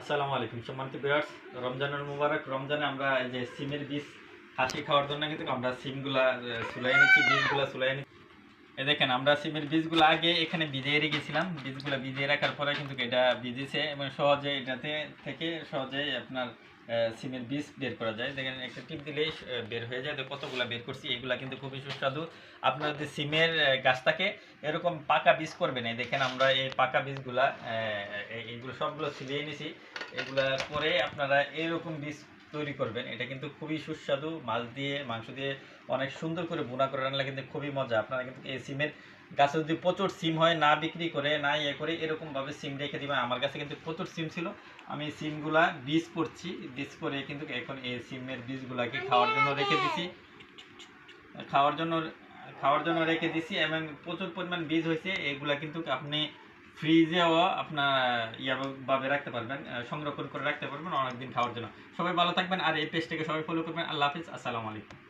আসসালামু আলাইকুম সম্মানিত ভিউয়ার্স, রমজানের মুবারক। রমজানে আমরা এই যে সিমের বীজ হাসি খাওয়ার জন্য কিন্তু আমরা সিমগুলা চুলাই নিচ্ছি, বীজগুলা চুলাই নিচ্ছি। এই দেখেন, আমরা সিমের বীজগুলো আগে এখানে ভিজিয়ে রেখেছিলাম। বীজগুলো ভিজিয়ে রাখার পরে কিন্তু এটা ভিজেছে এবং সহজে এটাতে থেকে সহজেই আপনার সিমের বীজ বের করা যায়। দেখেন, একটা টিপ দিলেই বের হয়ে যায়। তো কতগুলো বের করছি, এগুলা কিন্তু খুবই সুস্বাদু। আপনার যদি সিমের গাছটাকে এরকম পাকা বীজ করবেন, এই দেখেন আমরা এই পাকা বীজগুলা এইগুলো সবগুলো ছিলিয়ে নিছি। এগুলা করে আপনারা এরকম বীজ তৈরি করবেন। এটা কিন্তু খুবই সুস্বাদু। মাছ দিয়ে, মাংস দিয়ে অনেক সুন্দর করে ভুনা করে রান্না কিন্তু খুবই মজা। আপনারা কিন্তু এই সিমের গাছে যদি প্রচুর সিম হয়, না বিক্রি করে না ইয়ে করে এরকমভাবে সিম রেখে দিবেন। আমার কাছে কিন্তু প্রচুর সিম ছিল, আমি সিমগুলা বীজ করছি। বীজ করে কিন্তু এখন এই সিমের বীজগুলাকে খাওয়ার জন্য রেখে দিছি। খাওয়ার জন্য খাওয়ার জন্য রেখে দিছি এবং প্রচুর পরিমাণ বীজ হয়েছে। এগুলা কিন্তু আপনি ফ্রিজেও আপনার ভাবে রাখতে পারবেন, সংরক্ষণ করে রাখতে পারবেন অনেকদিন খাওয়ার জন্য। সবাই ভালো থাকবেন আর এই পেজটাকে সবাই ফলো করবেন। আল্লাহ হাফিজ, আসসালামু আলাইকুম।